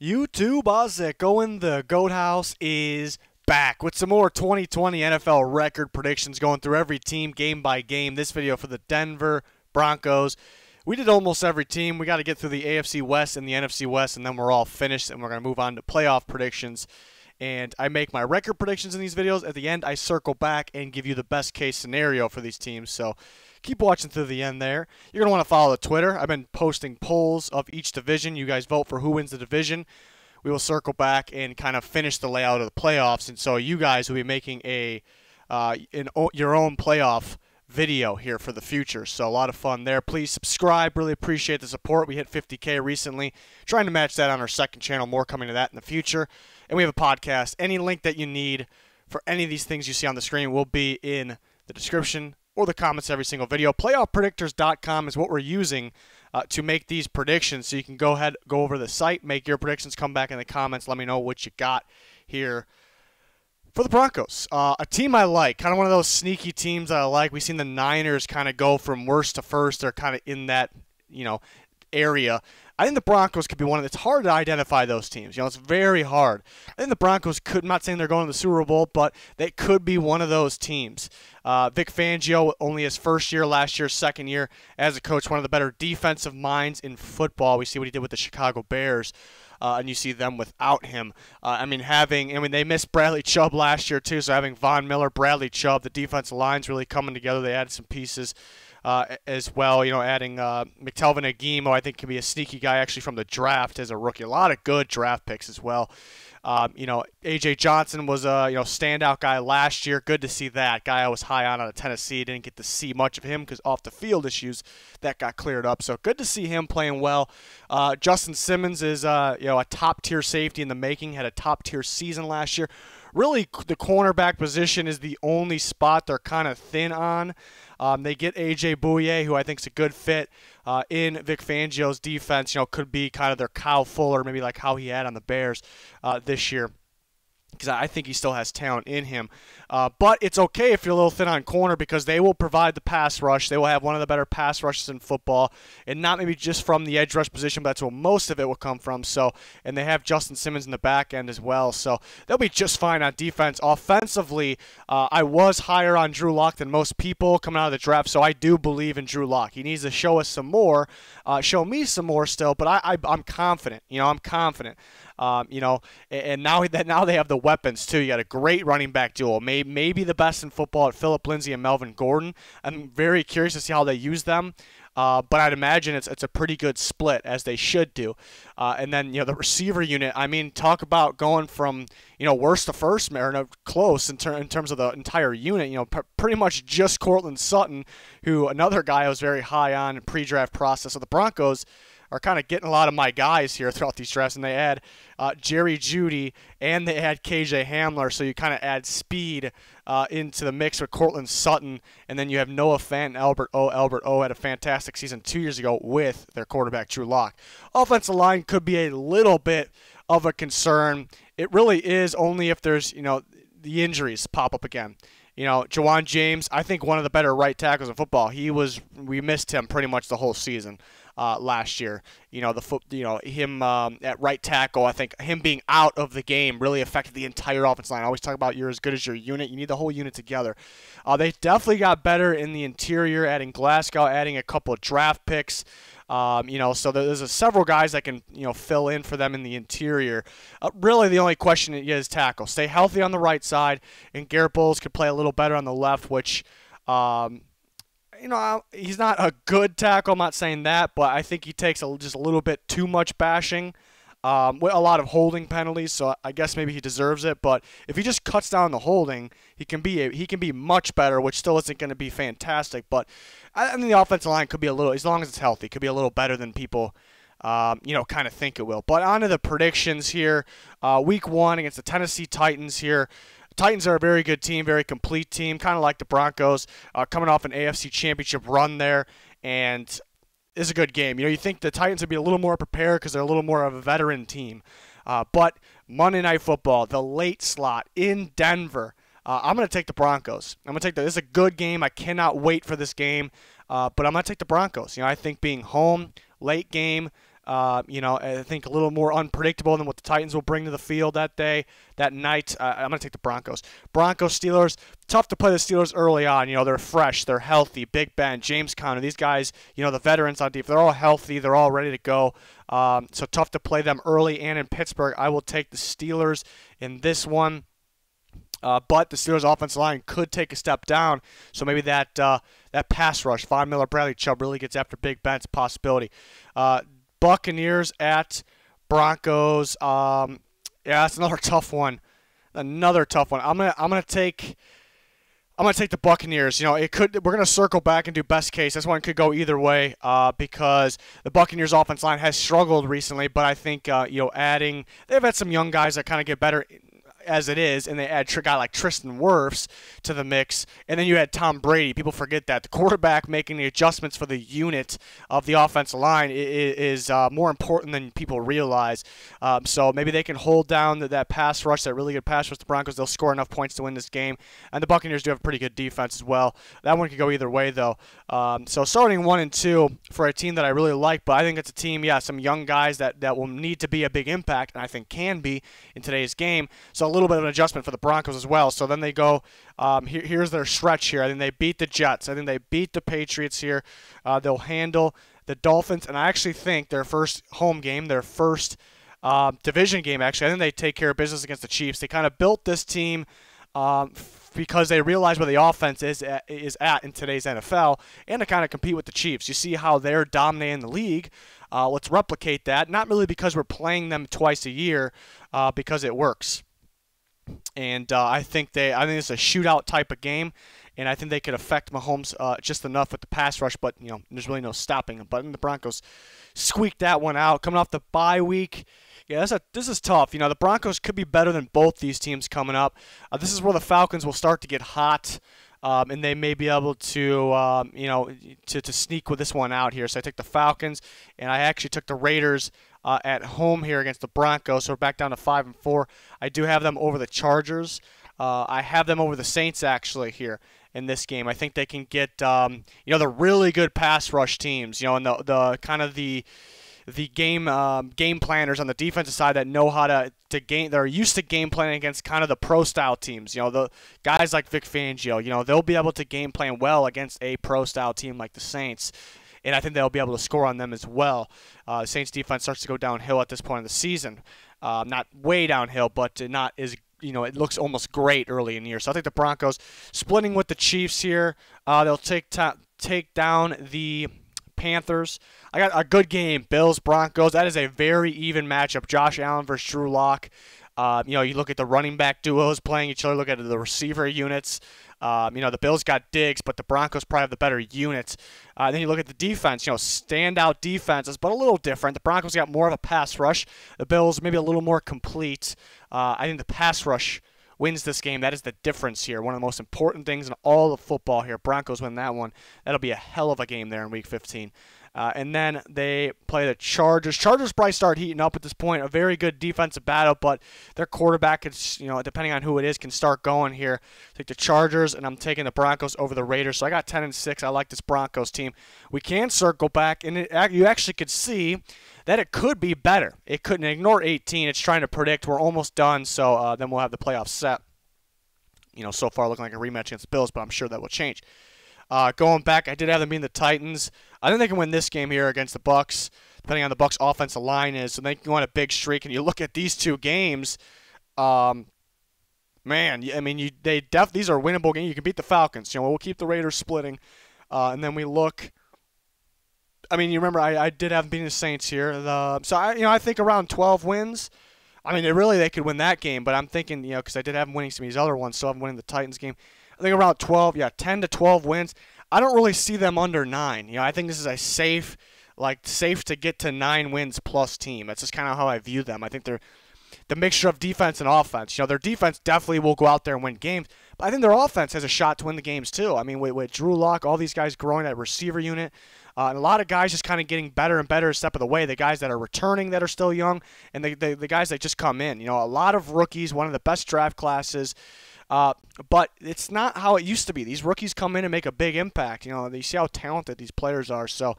YouTube, how's it going? The Goat House is back with some more 2020 NFL record predictions going through every team game by game. This video for the Denver Broncos. We did almost every team. We got to get through the AFC West and the NFC West, and then we're all finished, and we're going to move on to playoff predictions. And I make my record predictions in these videos. At the end, I circle back and give you the best case scenario for these teams. So keep watching through the end there. You're going to want to follow the Twitter. I've been posting polls of each division. You guys vote for who wins the division. We will circle back and kind of finish the layout of the playoffs. And so you guys will be making your own playoff video here for the future. So a lot of fun there. Please subscribe. Really appreciate the support. We hit 50K recently. Trying to match that on our second channel. More coming to that in the future. And we have a podcast. Any link that you need for any of these things you see on the screen will be in the description or the comments every single video. PlayoffPredictors.com is what we're using to make these predictions. So you can go ahead, go over the site, make your predictions, come back in the comments, let me know what you got here for the Broncos. A team I like, kind of one of those sneaky teams that I like. We've seen the Niners kind of go from worst to first. They're kind of in that, area. I think the Broncos could be one of it's hard to identify those teams. It's very hard. I think the Broncos could, I'm not saying they're going to the Super Bowl, but they could be one of those teams. Vic Fangio, only his first year, last year, second year as a coach, one of the better defensive minds in football. We see what he did with the Chicago Bears. And you see them without him. They missed Bradley Chubb last year too, so having Von Miller, Bradley Chubb, the defensive line's really coming together. They added some pieces as well, adding McTelvin Agim, who I think can be a sneaky guy actually from the draft as a rookie. A lot of good draft picks as well. A.J. Johnson was a standout guy last year. Good to see that guy I was high on out of Tennessee. Didn't get to see much of him because off the field issues that got cleared up. So good to see him playing well. Justin Simmons is a top tier safety in the making. Had a top tier season last year. Really, the cornerback position is the only spot they're kind of thin on. They get A.J. Bouye, who I think is a good fit in Vic Fangio's defense. Could be kind of their Kyle Fuller, maybe like how he had on the Bears this year, because I think he still has talent in him. But it's okay if you're a little thin on corner because they will provide the pass rush. They will have one of the better pass rushes in football, and not maybe just from the edge rush position, but that's where most of it will come from. And they have Justin Simmons in the back end as well, so they'll be just fine on defense. Offensively, I was higher on Drew Lock than most people coming out of the draft, so I do believe in Drew Lock. He needs to show us some more, show me some more still, but I'm confident. I'm confident. And now they have the weapons too. You got a great running back duo, maybe the best in football at Phillip Lindsay and Melvin Gordon. I'm very curious to see how they use them. But I'd imagine it's a pretty good split, as they should do. And then the receiver unit. I mean, talk about going from worst to first, or close in terms of the entire unit. Pretty much just Courtland Sutton, who another guy I was very high on in pre-draft process. So the Broncos are kind of getting a lot of my guys here throughout these drafts, and they add Jerry Jeudy and they add KJ Hamler, so you kind of add speed into the mix with Courtland Sutton, and then you have Noah Fant and Albert O. Albert O had a fantastic season 2 years ago with their quarterback Drew Lock. Offensive line could be a little bit of a concern. It really is only if there's the injuries pop up again. Jawan James, I think one of the better right tackles in football. We missed him pretty much the whole season last year. Him at right tackle, I think him being out of the game really affected the entire offensive line. I always talk about you're as good as your unit. You need the whole unit together. They definitely got better in the interior, adding Glasgow, adding a couple of draft picks. So there's several guys that can, fill in for them in the interior. Really, the only question is tackle. Stay healthy on the right side, and Garrett Bowles could play a little better on the left, which, he's not a good tackle. I'm not saying that, but I think he takes just a little bit too much bashing. With a lot of holding penalties, so I guess maybe he deserves it. But if he just cuts down the holding, he can be much better, which still isn't going to be fantastic. But I mean, the offensive line could be a little, as long as it's healthy, could be a little better than people, kind of think it will. But on to the predictions here. Week 1 against the Tennessee Titans here. Titans are a very good team, very complete team, kind of like the Broncos, coming off an AFC Championship run there, and is a good game. You think the Titans would be a little more prepared because they're a little more of a veteran team. But Monday Night Football, the late slot in Denver, I'm going to take the Broncos. I'm going to take this is a good game. I cannot wait for this game. But I'm going to take the Broncos. I think being home, late game, I think a little more unpredictable than what the Titans will bring to the field that night. I'm going to take the Broncos. Broncos Steelers, tough to play the Steelers early on. They're fresh, they're healthy. Big Ben, James Conner, these guys, the veterans on defense, they're all healthy, they're all ready to go. So tough to play them early and in Pittsburgh. I will take the Steelers in this one. But the Steelers' offensive line could take a step down, so maybe that pass rush, Von Miller, Bradley Chubb, really gets after Big Ben's possibility. Buccaneers at Broncos. That's another tough one. I'm gonna take the Buccaneers. We're gonna circle back and do best case. This one could go either way because the Buccaneers' offensive line has struggled recently, but I think they've had some young guys that kind of get better as it is, and they add a guy like Tristan Wirfs to the mix, and then you had Tom Brady. People forget that the quarterback making the adjustments for the unit of the offensive line is more important than people realize. So maybe they can hold down that pass rush, that really good pass rush. The Broncos, they'll score enough points to win this game, and the Buccaneers do have a pretty good defense as well. That one could go either way though. So starting 1 and 2 for a team that I really like, but I think it's a team, some young guys that will need to be a big impact, and I think can be in today's game. So a little bit of an adjustment for the Broncos as well. So then they go, here's their stretch here. I think they beat the Jets. I think they beat the Patriots here. They'll handle the Dolphins, and I actually think their first home game, their first division game, actually, I think they take care of business against the Chiefs. They kind of built this team because they realize where the offense is at in today's NFL, and to kind of compete with the Chiefs. You see how they're dominating the league. Let's replicate that, not really because we're playing them twice a year, because it works. And I think it's a shootout type of game, and I think they could affect Mahomes just enough with the pass rush, but there's really no stopping them. But the Broncos squeaked that one out. Coming off the bye week, this is tough. The Broncos could be better than both these teams coming up. This is where the Falcons will start to get hot. And they may be able to, to sneak with this one out here. So I took the Falcons, and I actually took the Raiders at home here against the Broncos. So we're back down to 5-4. I do have them over the Chargers. I have them over the Saints actually here in this game. I think they can get, the really good pass rush teams, and the kind of the game planners on the defensive side that know how to game. They're used to game planning against kind of the pro style teams. The guys like Vic Fangio. They'll be able to game plan well against a pro style team like the Saints, and I think they'll be able to score on them as well. Saints defense starts to go downhill at this point in the season. Not way downhill, but not as it looks almost great early in the year. So I think the Broncos splitting with the Chiefs here. They'll take down the Panthers. I got a good game. Bills, Broncos. That is a very even matchup. Josh Allen versus Drew Lock. You look at the running back duos playing each other. Look at the receiver units. The Bills got Diggs, but the Broncos probably have the better units. Then you look at the defense. Standout defenses, but a little different. The Broncos got more of a pass rush. The Bills maybe a little more complete. I think the pass rush wins this game. That is the difference here. One of the most important things in all of football here. Broncos win that one. That'll be a hell of a game there in Week 15. And then they play the Chargers. Chargers probably start heating up at this point. A very good defensive battle, but their quarterback, depending on who it is, can start going here. Take the Chargers, and I'm taking the Broncos over the Raiders. So I got 10-6. I like this Broncos team. We can circle back, and you actually could see that it could be better. It couldn't ignore 18. It's trying to predict. We're almost done, so then we'll have the playoffs set. So far looking like a rematch against the Bills, but I'm sure that will change. Going back, I did have them being the Titans. I think they can win this game here against the Bucs, depending on the Bucs' offensive line is. So they can go on a big streak. And you look at these two games, these are winnable games. You can beat the Falcons. We'll keep the Raiders splitting, and then we look. You remember I did have them beating the Saints here. I think around 12 wins. They could win that game, but I'm thinking, because I did have them winning some of these other ones, so I'm winning the Titans game. I think around 10 to 12 wins. I don't really see them under 9. I think this is a safe to get to 9 wins plus team. That's just kind of how I view them. I think they're the mixture of defense and offense. Their defense definitely will go out there and win games, but I think their offense has a shot to win the games too. With Drew Lock, all these guys growing that receiver unit, and a lot of guys just kind of getting better and better a step of the way. The guys that are returning that are still young, and the guys that just come in. A lot of rookies, one of the best draft classes. But it's not how it used to be. These rookies come in and make a big impact. You see how talented these players are. So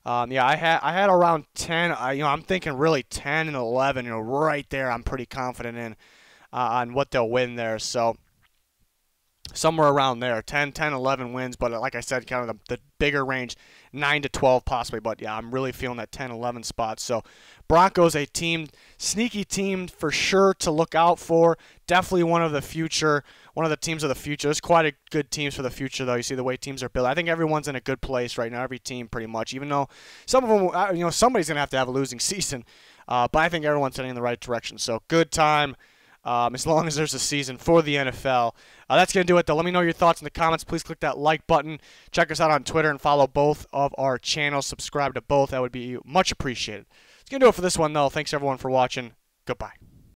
Yeah, I had around 10. I'm thinking really 10 and 11. Right there, I'm pretty confident in on what they'll win there. So somewhere around there, 10, 11 wins. But like I said, kind of the bigger range, 9 to 12 possibly. But yeah, I'm really feeling that 10, 11 spot. So Broncos, a team, sneaky team for sure to look out for. Definitely one of the teams of the future. There's quite a good teams for the future, though. You see the way teams are built. I think everyone's in a good place right now. Every team, pretty much. Even though some of them, somebody's gonna have to have a losing season. But I think everyone's heading in the right direction. So good time. As long as there's a season for the NFL. That's going to do it, though. Let me know your thoughts in the comments. Please click that like button. Check us out on Twitter and follow both of our channels. Subscribe to both. That would be much appreciated. That's going to do it for this one, though. Thanks, everyone, for watching. Goodbye.